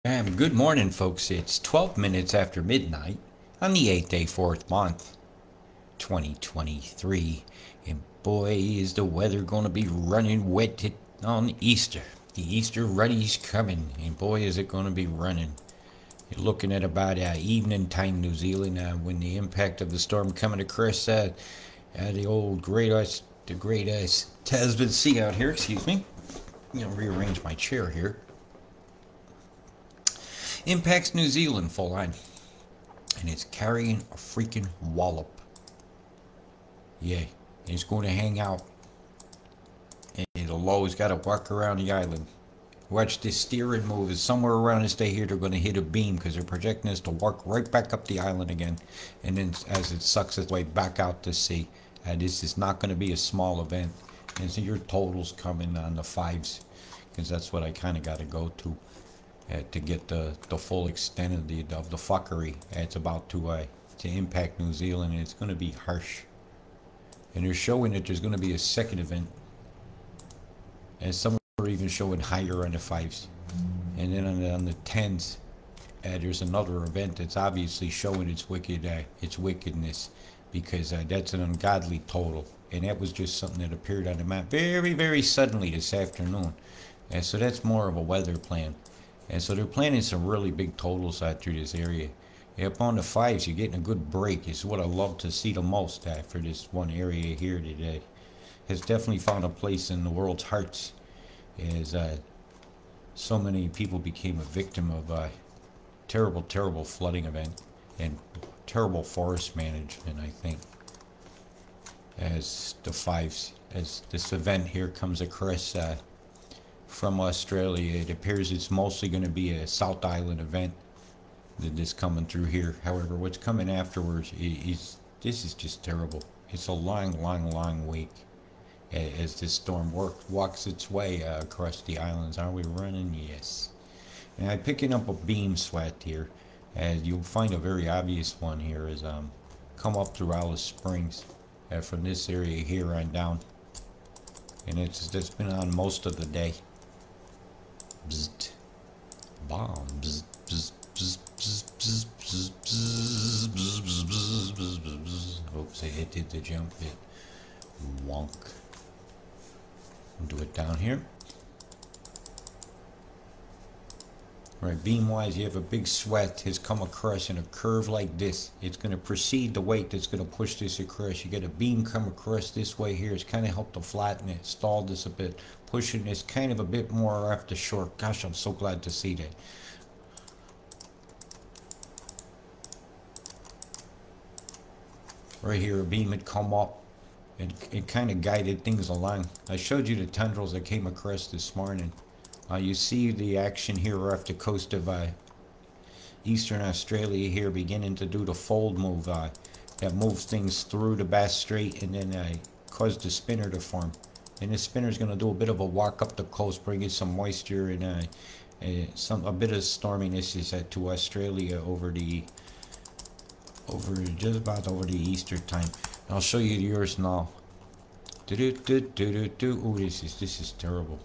Good morning, folks. It's 12 minutes after midnight on the 8th day, 4th month, 2023. And boy, is the weather going to be running wet on Easter. The Easter Runnies coming, and boy, is it going to be running. You're looking at about evening time, New Zealand, when the impact of the storm coming across the great Tasman Sea out here. Excuse me. Rearrange my chair here. Impacts New Zealand full on, and it's carrying a freaking wallop. Yeah, it's going to hang out, and the low's got to walk around the island. Watch this steering move. Is somewhere around this day here they're going to hit a beam because they're projecting this to walk right back up the island again, and then as it sucks its way back out to sea. This is not going to be a small event, and so your totals coming on the fives, because that's what I kind of got to go to get the full extent of the fuckery. It's about to impact New Zealand, and it's going to be harsh. And they're showing that there's going to be a second event, and some are even showing higher on the fives. And then on the tens, there's another event that's obviously showing its wickedness, because that's an ungodly total, and that was just something that appeared on the map very, very suddenly this afternoon. And so that's more of a weather plan. And so they're planning some really big totals out through this area. Up on the fives, you're getting a good break. It's what I love to see the most for this one area here today. Has definitely found a place in the world's hearts, as so many people became a victim of a terrible, terrible flooding event and terrible forest management, I think, as the fives, as this event here comes across from Australia. It appears it's mostly going to be a South Island event that is coming through here. However, what's coming afterwards is this is just terrible. It's a long, long, long week as this storm walks its way across the islands. Are we running? Yes. And I'm picking up a beam sweat here, and you'll find a very obvious one here as come up through Alice Springs from this area here on down, and it's been on most of the day. Bzzzt. Bomb. Bzzzt, bzzzt, bzzzt, bzzzt, bzzzt, bzzzt, bzzzt, bzzzt, bzzzt, bzzzt, bzzzt. Oops, I did the jump bit. Wonk. Do it down here. Right, beam wise, you have a big sweat has come across in a curve like this. It's going to precede the weight that's going to push this across. You get a beam come across this way here. It's kind of helped to flatten it, stalled this a bit, pushing this kind of a bit more off the shore. Gosh, I'm so glad to see that. Right here, a beam had come up, and it kind of guided things along. I showed you the tendrils that came across this morning. You see the action here off the coast of Eastern Australia here, beginning to do the fold move that moves things through the Bass Strait, and then caused the spinner to form. And this spinner is going to do a bit of a walk up the coast, bringing some moisture and a bit of storminess to Australia just about over the Easter time. I'll show you yours now. Ooh, this is terrible.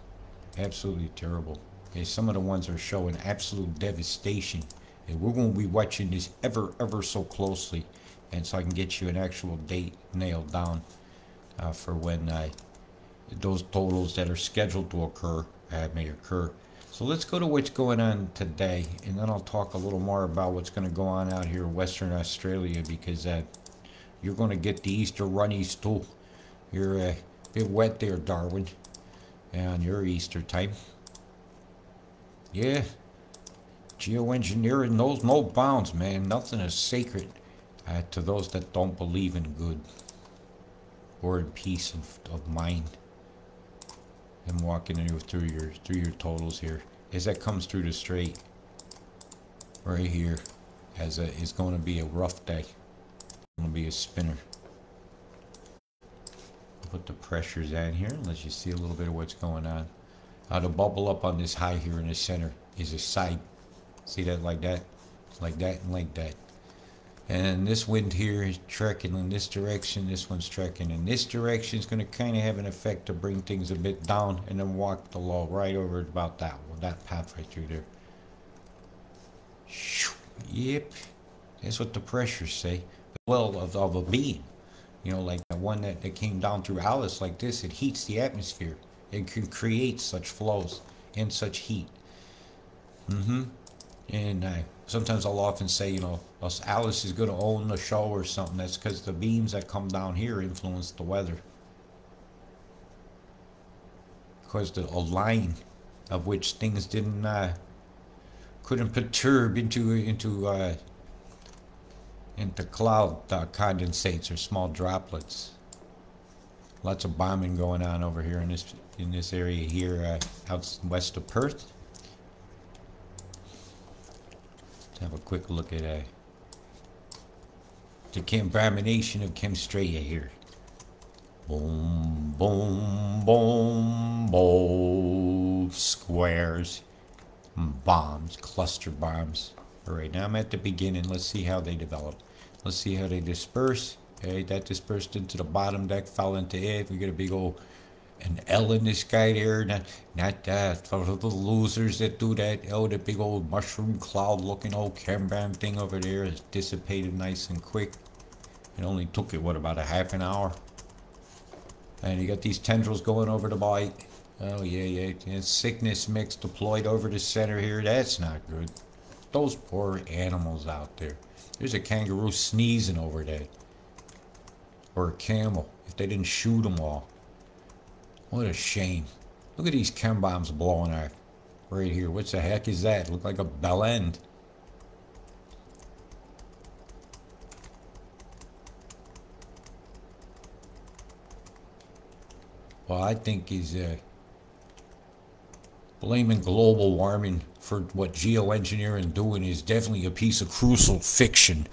Absolutely terrible. Okay, some of the ones are showing absolute devastation, and we're going to be watching this ever so closely, and so I can get you an actual date nailed down for when those totals that are scheduled to occur may occur. So let's go to what's going on today, and then I'll talk a little more about what's going to go on out here in Western Australia, because you're going to get the Easter Runnies too. You're a bit wet there, Darwin, on your Easter time. Yeah, geoengineering knows no bounds, man. Nothing is sacred to those that don't believe in good or in peace of mind. I'm walking through your totals here as that comes through the strait right here. It's going to be a rough day. It's going to be a spinner. Put the pressures in here and let you see a little bit of what's going on. The bubble up on this high here in the center is a side. See that, like that, like that, and like that. And this wind here is trekking in this direction. This one's trekking in this direction. It's going to kind of have an effect to bring things a bit down and then walk the low right over about that path right through there. Yep. That's what the pressures say. Well, of a beam. You know, like the one that came down through Alice like this, it heats the atmosphere. It can create such flows and such heat. Mm-hmm. And sometimes I'll often say, you know, Alice is going to own the show or something. That's because the beams that come down here influence the weather. Because a line of which things couldn't perturb into cloud condensates or small droplets. Lots of bombing going on over here in this area here out west of Perth. Let's have a quick look at the contamination of chemistria here. Boom, boom, boom, boom. Squares, bombs, cluster bombs. All right, now I'm at the beginning. Let's see how they develop. Let's see how they disperse. Okay, that dispersed into the bottom deck, fell into it. We got a big old an L in the sky there. Not that for the losers that do that. Oh, the big old mushroom cloud looking old cam-bam thing over there is dissipated nice and quick. It only took it, what, about a half an hour? And you got these tendrils going over the bite. Oh, yeah. And sickness mix deployed over the center here. That's not good. Those poor animals out there. There's a kangaroo sneezing over there. Or a camel, if they didn't shoot them all. What a shame. Look at these chem bombs blowing out right here. What the heck is that? Look like a bell end. Well, I think is blaming global warming for what geoengineering doing is definitely a piece of crucial fiction.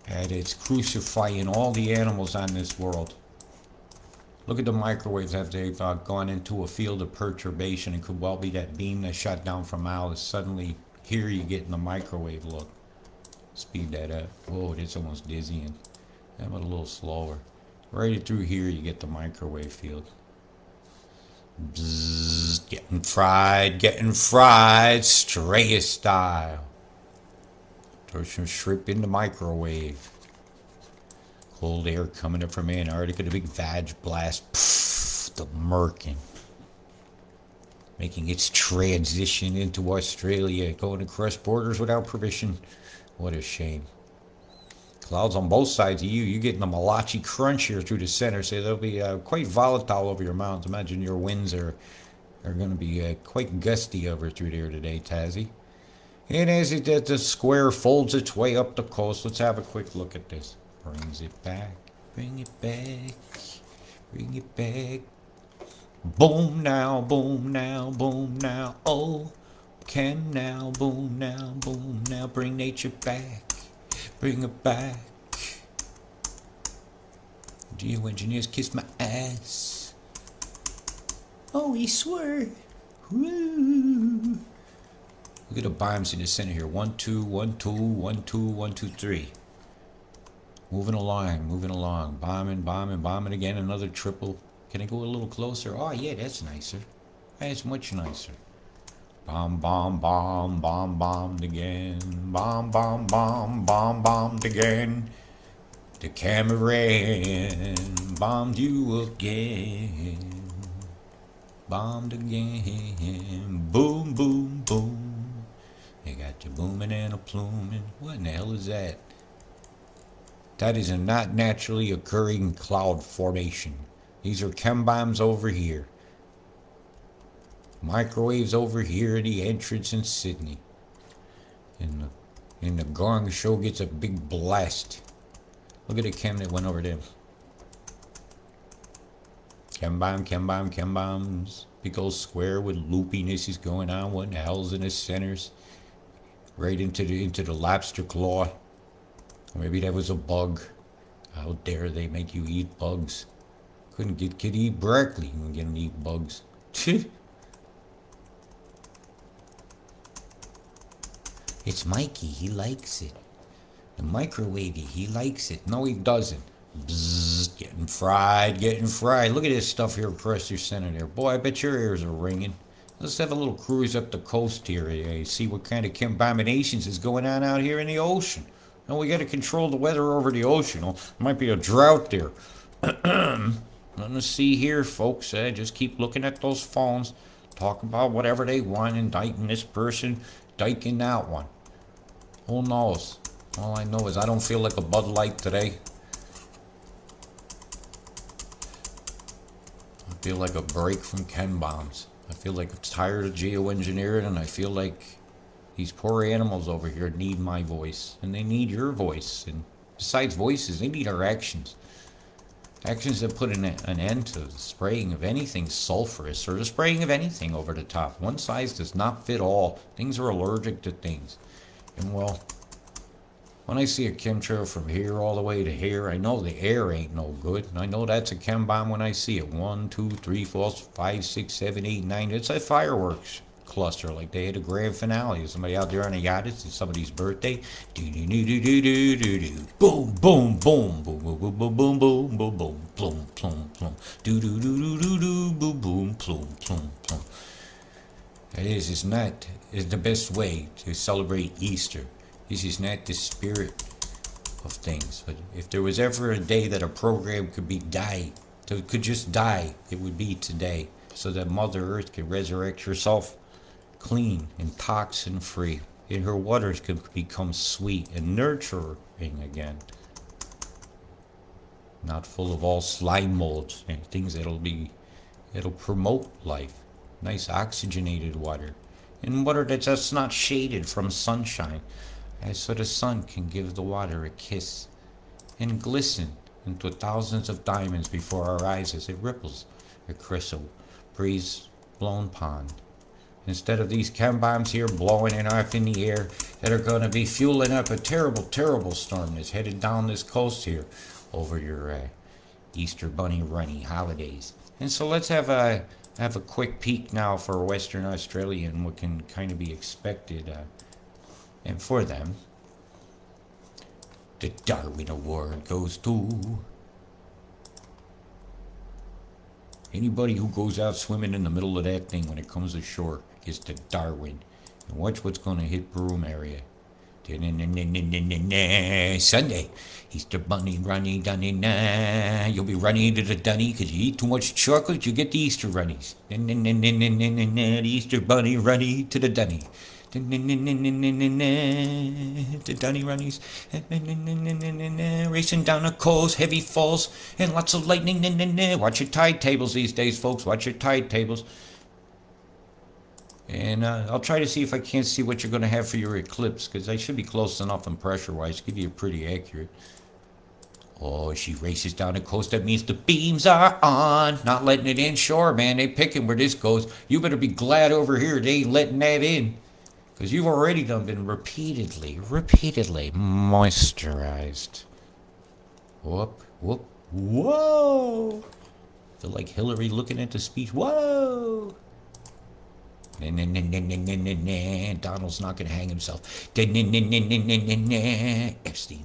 And it's crucifying all the animals on this world. Look at the microwaves after they've gone into a field of perturbation. It could well be that beam that shot down from Alice. Suddenly, here you get in the microwave look. Speed that up. Whoa, it's almost dizzying. That went a little slower. Right through here, you get the microwave field. Bzzz, getting fried, Straya style. Throw some shrimp in the microwave. Cold air coming up from Antarctica, the big vag blast. Pfft, the merkin. Making its transition into Australia, going across borders without permission. What a shame. Clouds on both sides of you. You're getting a malachi crunch here through the center, so they'll be quite volatile over your mountains. Imagine your winds are going to be quite gusty over through there today, Tassie. And as the square folds its way up the coast, let's have a quick look at this. Brings it back, bring it back, bring it back. Boom now, boom now, boom now. Oh, can now, boom now, bring nature back, bring it back. Geoengineers kiss my ass. Oh, he swore. Woo. Look at the bombs in the center here. 1, 2, 1, 2, 1, 2, 1, 2, 3. Moving along. Bombing again. Another triple. Can I go a little closer? Oh, yeah, that's nicer. That's much nicer. Bombed again. Bombed again. The Cameron bombed you again. Bombed again. Boom, boom, boom. They got you booming and a pluming. What in the hell is that? That is a not naturally occurring cloud formation. These are chem bombs over here. Microwaves over here, the entrance in Sydney. And the gong show gets a big blast. Look at the chem that went over there. Chem bombs. Big old square with loopiness is going on. What in the hell's in the centers? Right into the lobster claw. Or maybe that was a bug. How dare they make you eat bugs? Couldn't get kid eat broccoli. You can get him to eat bugs. It's Mikey. He likes it. The microwavey. He likes it. No, he doesn't. Bzzz, getting fried. Look at this stuff here across your center there. Boy, I bet your ears are ringing. Let's have a little cruise up the coast here, see what kind of combinations is going on out here in the ocean. And we got to control the weather over the ocean. Well, might be a drought there. Nothing to see here, folks. Just keep looking at those phones. Talk about whatever they want, indicting this person, diking that one. Who knows? All I know is I don't feel like a Bud Light today. I feel like a break from chem bombs. I feel like I'm tired of geoengineering, and I feel like these poor animals over here need my voice, and they need your voice. And besides voices, they need our actions. Actions that put an end to the spraying of anything sulfurous or the spraying of anything over the top. One size does not fit all. Things are allergic to things. And well, when I see a chemtrail from here all the way to here, I know the air ain't no good. And I know that's a chem bomb when I see it. 1, 2, 3, 4, 5, 6, 7, 8, 9. It's a fireworks cluster, like they had a grand finale. Somebody out there on a yacht, it's somebody's birthday. Boom, boom, boom, boom, boom, boom, boom, boom, boom, boom, boom, plum, plum, plum, do do do do do do, boom, boom, plum, plum, plum. This is not the best way to celebrate Easter. This is not the spirit of things. But if there was ever a day that a program could just die, it would be today, so that Mother Earth can resurrect herself clean and toxin free, and her waters can become sweet and nurturing again, not full of all slime molds and things that'll promote life. Nice oxygenated water, and water that's just not shaded from sunshine, so the sun can give the water a kiss and glisten into thousands of diamonds before our eyes as it ripples across a breeze blown pond. Instead of these chem bombs here blowing it off in the air that are going to be fueling up a terrible, terrible storm that's headed down this coast here over your Easter Bunny Runny holidays. And so let's have a quick peek now for Western Australia and what can kind of be expected. And for them, the Darwin Award goes to anybody who goes out swimming in the middle of that thing when it comes ashore. Is to Darwin. And watch what's going to hit Broome area. Sunday, Easter Bunny runny dunny na. You'll be running to the dunny because you eat too much chocolate, you get the Easter runnies. The Easter Bunny runny to the dunny. The dunny runnies racing down the coast, heavy falls and lots of lightning. Watch your tide tables these days, folks. Watch your tide tables. And I'll try to see if I can't see what you're going to have for your eclipse, because I should be close enough and pressure-wise to give you a pretty accurate. Oh, she races down the coast. That means the beams are on. Not letting it in. Sure, man, they picking where this goes. You better be glad over here they ain't letting that in, because you've already been repeatedly moisturized. Whoop, whoop, whoa. Feel like Hillary looking at the speech. Whoa. Donald's not gonna hang himself. Epstein.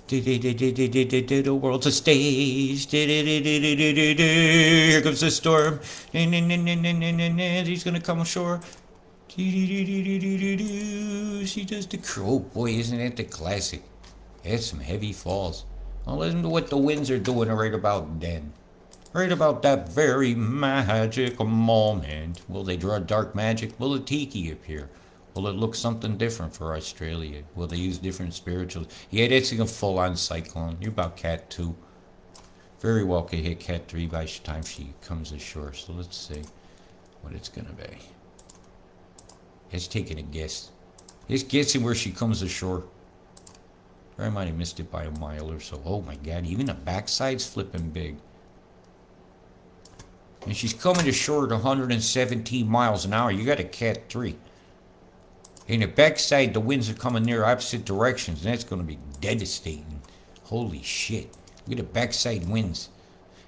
The world's a stage. Here comes the storm. He's gonna come ashore. She does the crow. Oh boy, isn't that the classic? That's some heavy falls. Well, listen to what the winds are doing right about then. Right about that very magic moment. Will they draw dark magic? Will the tiki appear? Will it look something different for Australia? Will they use different spirituals? Yeah, that's a full-on cyclone. You're about Cat 2. Very well could hit Cat 3 by the time she comes ashore. So let's see what it's going to be. It's taking a guess. It's guessing where she comes ashore. I might have missed it by a mile or so. Oh my God, even the backside's flipping big. And she's coming ashore at 117 miles an hour. You got a Cat 3. In the backside, the winds are coming near opposite directions, and that's going to be devastating. Holy shit. Look at the backside winds.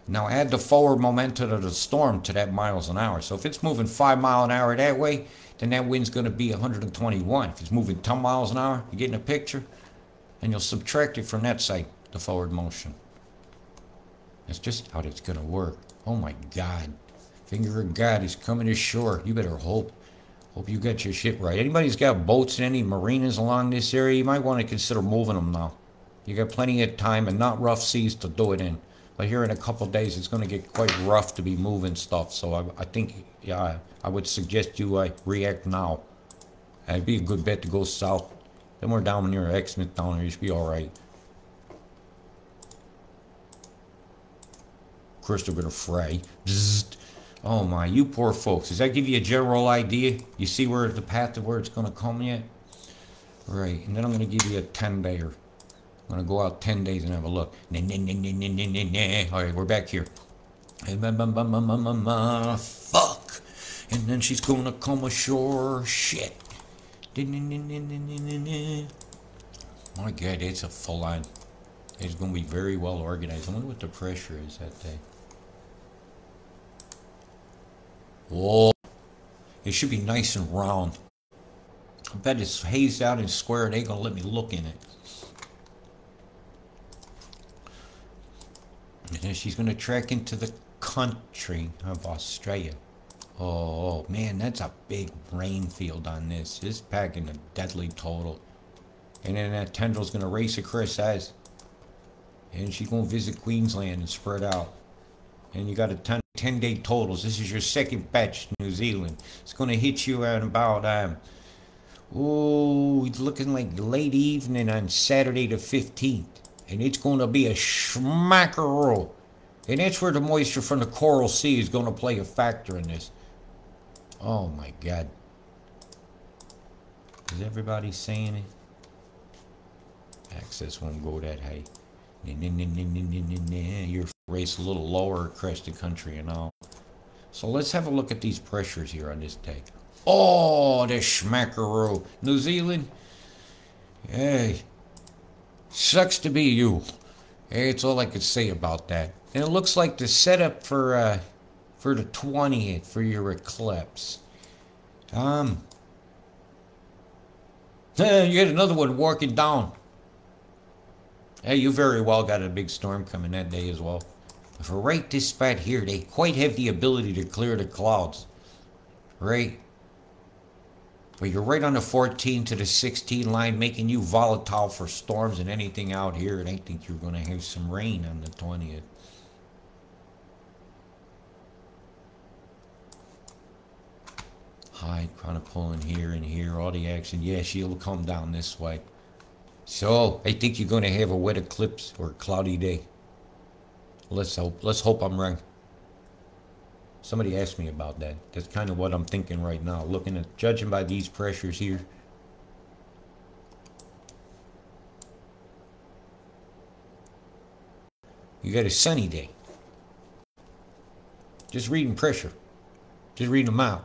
Now add the forward momentum of the storm to that miles an hour. So if it's moving 5 miles an hour that way, then that wind's going to be 121. If it's moving 10 miles an hour, you getting a picture? And you'll subtract it from that side, the forward motion. That's just how it's going to work. Oh my God. Finger of God, he's coming ashore. You better hope. Hope you got your shit right. Anybody's got boats in any marinas along this area, you might want to consider moving them now. You got plenty of time and not rough seas to do it in. But here in a couple of days, it's going to get quite rough to be moving stuff. So I think, yeah, I would suggest you react now. It'd be a good bet to go south. Then we're down near Exmouth down here. You should be all right. Of course, they're going to fry. Bzzzt. Oh my, you poor folks. Does that give you a general idea? You see where the path to where it's going to come yet? Right, and then I'm going to give you a 10-dayer. I'm going to go out 10 days and have a look. Alright, we're back here. Fuck! And then she's going to come ashore. Shit. My God, it's a full on. It's going to be very well organized. I wonder what the pressure is that day. Whoa. It should be nice and round. I bet it's hazed out and square and they ain't gonna let me look in it. And then she's gonna trek into the country of Australia. Oh man, that's a big rain field on this. It's packing a deadly total. And then that tendril's gonna race across eyes. And she's gonna visit Queensland and spread out. And you got a 10-day totals. This is your second batch, New Zealand. It's going to hit you at about, it's looking like late evening on Saturday the 15th. And it's going to be a schmackeroo. And that's where the moisture from the Coral Sea is going to play a factor in this. Oh my God. Is everybody saying it? Access won't go that high. Your race a little lower across the country and all. So let's have a look at these pressures here on this day. Oh, the schmackaroo. New Zealand. Hey. Sucks to be you. Hey, that's all I could say about that. And it looks like the setup for the 20th for your eclipse. You had another one walking down. Hey, you very well got a big storm coming that day as well. For right this spot here, they quite have the ability to clear the clouds. Right? But you're right on the 14 to the 16 line, making you volatile for storms and anything out here. And I think you're going to have some rain on the 20th. High kind of pulling here and here, all the action. Yeah, she'll come down this way. So, I think you're going to have a wet eclipse or a cloudy day. Let's hope. Let's hope I'm right. Somebody asked me about that. That's kind of what I'm thinking right now. Judging by these pressures here. You got a sunny day. Just reading pressure. Just reading them out.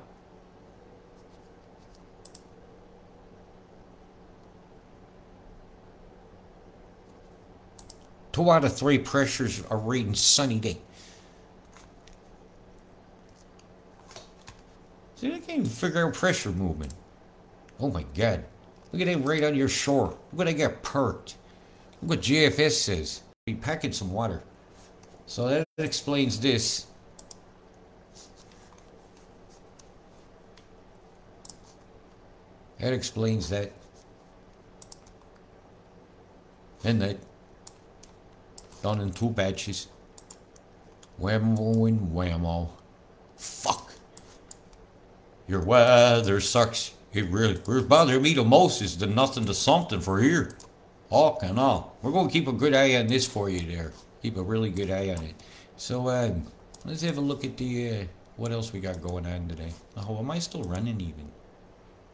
Two out of three pressures are reading sunny day. See, I can't even figure out pressure movement. Oh my God. Look at that right on your shore. Look what I got perked. Look what GFS says. Be packing some water. So that explains this. That explains that. And that. Done in two batches. Whammo and whammo. Fuck. Your weather sucks. It really bothers me the most is the nothing to something for here. All and all. We're going to keep a good eye on this for you there. Keep a really good eye on it. So, let's have a look at the, what else we got going on today. Oh, am I still running even?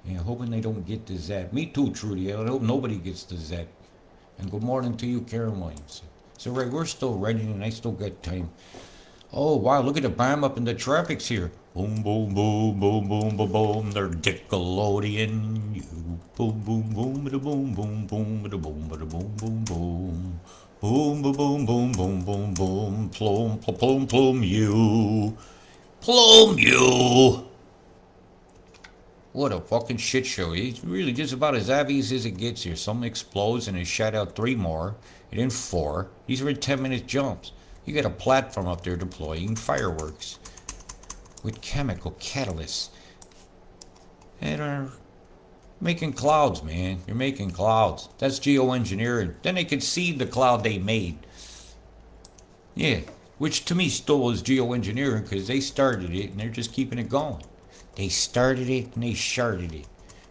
Yeah, hoping they don't get the zap. Me too, Trudy. I hope nobody gets the zap. And good morning to you, Karen Williams. So, right, we're still running and I still got time. Oh, wow, look at the bomb up in the tropics here. Boom, boom, boom, boom, boom, boom, boom. They're Nickelodeon. You. Boom, boom, boom, ba boom, boom, boom, ba boom, ba boom, boom, boom. Boom, ba boom, boom, boom, boom, boom. Plum, plum, plum, plum, you. Plum, you. What a fucking shit show. It's really just about as obvious as it gets here. Something explodes and it shot out 3 more. And then 4. These are in 10-minute jumps. You got a platform up there deploying fireworks. with chemical catalysts and are making clouds, man. You're making clouds. That's geoengineering. Then they could see the cloud they made. Yeah, which to me still is geoengineering because they started it and they're just keeping it going. They started it and they sharded it.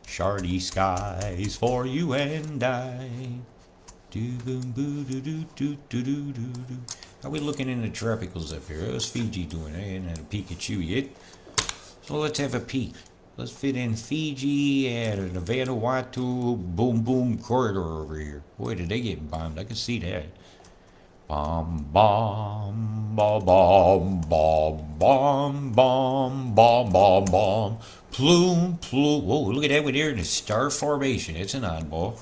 Shardy skies for you and I. How we looking in the tropicals up here? How's Fiji doing? I ain't had a peek at you yet. So let's have a peek. Let's fit in Fiji and the Vanuatu boom boom corridor over here. Boy, did they get bombed. I can see that. Bomb, bomb, bomb, bomb, bomb, bomb, bomb, bomb, bomb, bomb. Plume, plume. Whoa, look at that one there in the star formation. It's an oddball.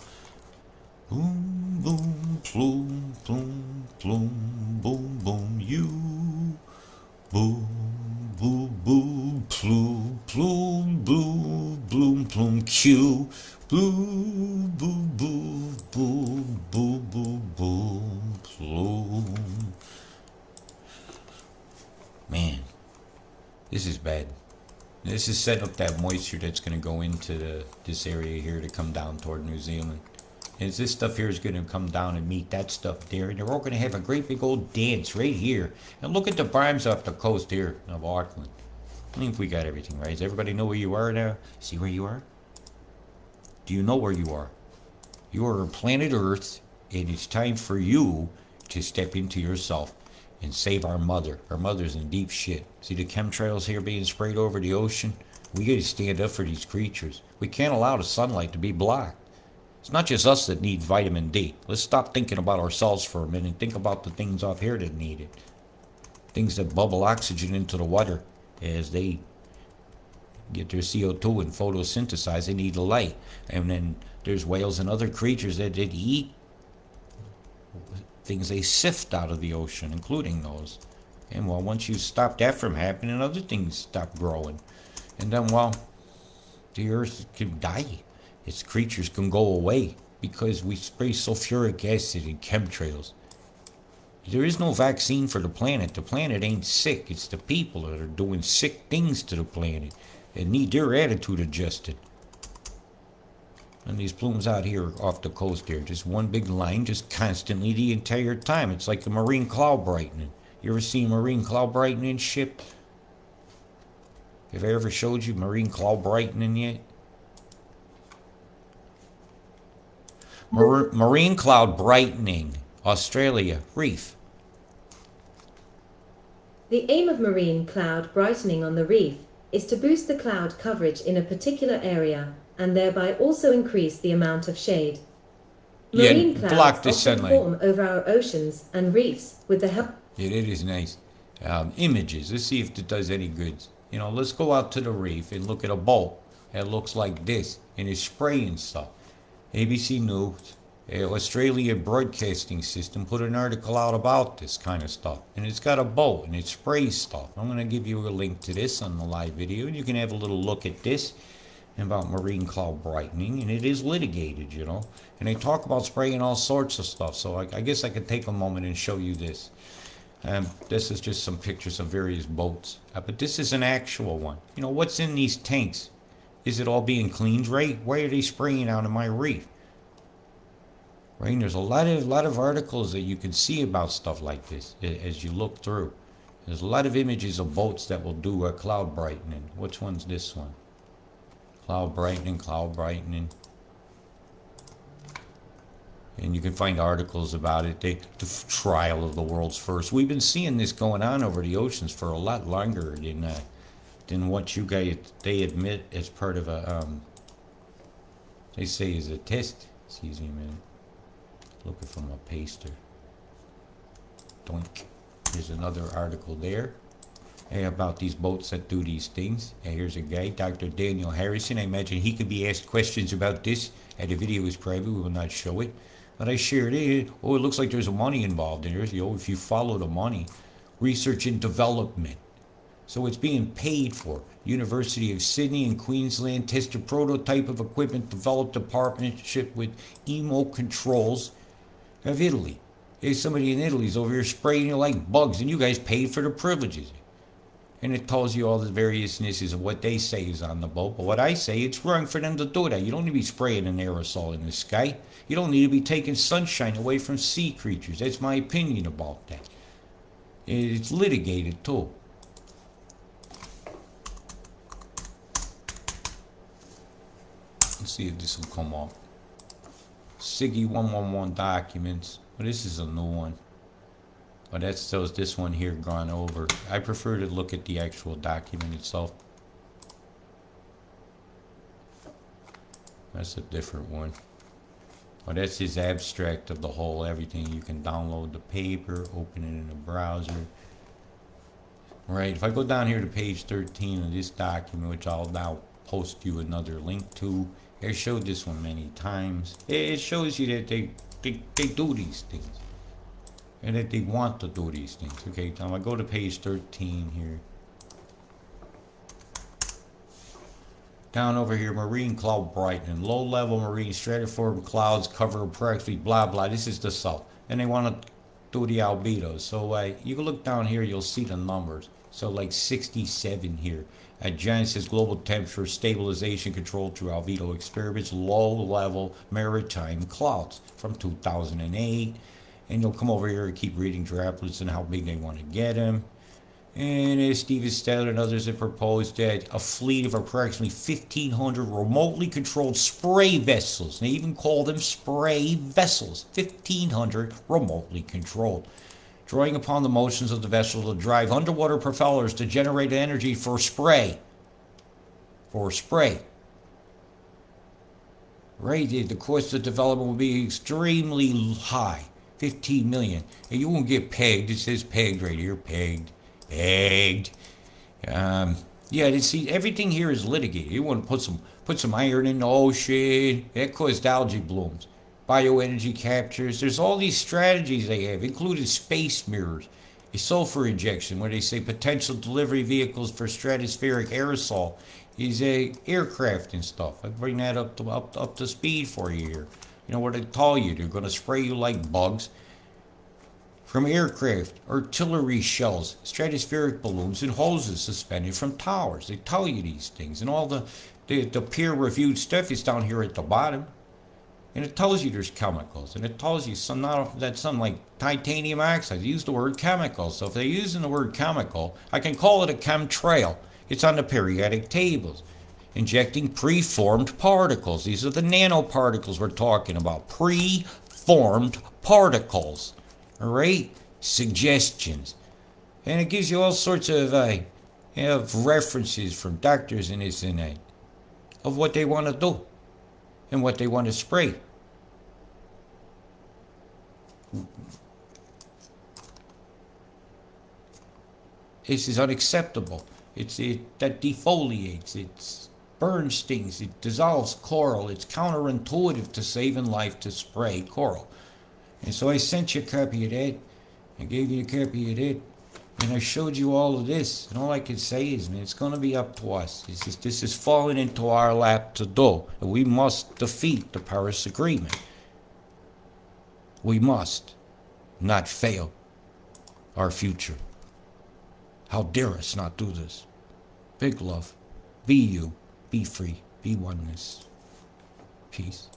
Boom, boom, plume, plume, plume, boom, boom, you. Boom, boom, boom, plume, plume, boom, bloom, plume, Q. Boom, boom, boom, boom, boom, boom, boom, plume. Man, this is bad. This is setting up that moisture that's going to go into this area here to come down toward New Zealand. And this stuff here is going to come down and meet that stuff there. And they're all going to have a great big old dance right here. And look at the farms off the coast here of Auckland. I think we got everything right. Does everybody know where you are now? See where you are? Do you know where you are? You are on planet Earth, and it's time for you to step into yourself and save our mother. Our mother's in deep shit. See the chemtrails here being sprayed over the ocean? We got to stand up for these creatures. We can't allow the sunlight to be blocked. It's not just us that need vitamin D. Let's stop thinking about ourselves for a minute and think about the things off here that need it. Things that bubble oxygen into the water as they get their CO2 and photosynthesize. They need the light. And then there's whales and other creatures that eat things they sift out of the ocean, including those. And well, once you stop that from happening, other things stop growing. And then, well, the earth can die. Its creatures can go away because we spray sulfuric acid and chemtrails. There is no vaccine for the planet. The planet ain't sick. It's the people that are doing sick things to the planet and need their attitude adjusted. And these plumes out here off the coast there, just one big line, just constantly the entire time. It's like a marine cloud brightening. You ever seen marine cloud brightening ship? Have I ever showed you marine cloud brightening yet? Marine cloud brightening, Australia, reef. The aim of marine cloud brightening on the reef is to boost the cloud coverage in a particular area and thereby also increase the amount of shade. Marine clouds often form over our oceans and reefs with the help... Yeah, it is nice. Images, let's see if it does any good. You know, let's go out to the reef and look at a boat that looks like this and is spraying stuff. ABC News, Australia Broadcasting System put an article out about this kind of stuff. And it's got a boat and it sprays stuff. I'm going to give you a link to this on the live video. And you can have a little look at this about marine cloud brightening. And it is litigated, you know. And they talk about spraying all sorts of stuff. So I guess I could take a moment and show you this. This is just some pictures of various boats. But this is an actual one. You know, what's in these tanks? Is it all being cleaned right? Why are they spraying out of my reef? Right? And there's a lot of articles that you can see about stuff like this as you look through. There's a lot of images of boats that will do a cloud brightening. Which one's this one? Cloud brightening, cloud brightening. And you can find articles about it. The trial of the world's first. We've been seeing this going on over the oceans for a lot longer than what you guys, they admit as part of a, they say is a test. Excuse me a minute. Looking for my paster. Doink. Here's another article there. Hey, about these boats that do these things. And here's a guy, Dr. Daniel Harrison. I imagine he could be asked questions about this. And the video is private. We will not show it. But I shared it. Oh, it looks like there's money involved in it. You know, if you follow the money. Research and development. So it's being paid for. University of Sydney in Queensland tested prototype of equipment developed a partnership with Emo Controls of Italy. Hey, somebody in Italy's over here spraying you like bugs, and you guys paid for the privileges. And it tells you all the variousnesses of what they say is on the boat. But what I say, it's wrong for them to do that. You don't need to be spraying an aerosol in the sky. You don't need to be taking sunshine away from sea creatures. That's my opinion about that. It's litigated too. Let's see if this will come up. Siggy 111 documents. Well, this is a new one. But that's this one here gone over. I prefer to look at the actual document itself. That's a different one. Well, that's his abstract of the whole everything. You can download the paper, open it in a browser. Right, if I go down here to page 13 of this document, which I'll now post you another link to. I showed this one many times. It shows you that they do these things. And that they want to do these things. Okay, now I go to page 13 here. Down over here, marine cloud brightening. Low-level marine stratiform clouds cover approximately blah blah. This is the south. And they want to do the albedos. So you can look down here, you'll see the numbers. So like 67 here. Genesis global temperature stabilization control through albedo experiments. Low-level maritime clouds from 2008. And you'll come over here and keep reading droplets and how big they want to get them. And Steve Estelle and others have proposed that a fleet of approximately 1,500 remotely controlled spray vessels, they even call them spray vessels, 1,500 remotely controlled, drawing upon the motions of the vessel to drive underwater propellers to generate energy for spray. For spray. Right, the cost of development will be extremely high. 15 million. And you won't get pegged. It says pegged right here. Pegged. Pegged. Yeah, see, everything here is litigated. You want to put some iron in the ocean. That caused algae blooms. Bioenergy captures. There's all these strategies they have, including space mirrors. A sulfur injection, where they say potential delivery vehicles for stratospheric aerosol is a aircraft and stuff. I bring that up to speed for you here. You know what they tell you? They're going to spray you like bugs from aircraft, artillery shells, stratospheric balloons, and hoses suspended from towers. They tell you these things. And all the peer-reviewed stuff is down here at the bottom. And it tells you there's chemicals. And it tells you some like titanium oxide. They use the word chemical. So if they're using the word chemical, I can call it a chemtrail. It's on the periodic tables. Injecting preformed particles. These are the nanoparticles we're talking about. Preformed particles. All right? Suggestions. And it gives you all sorts of references from doctors and this and that of what they want to do and what they want to spray. This is unacceptable. That defoliates. It's burns things, it dissolves coral. It's counterintuitive to saving life to spray coral. And so I sent you a copy of that. I gave you a copy of that. And I showed you all of this. And all I can say is, man, it's going to be up to us. This is falling into our lap to do. And we must defeat the Paris Agreement. We must not fail our future. How dare us not do this? Big love. Be you. Be free. Be oneness. Peace.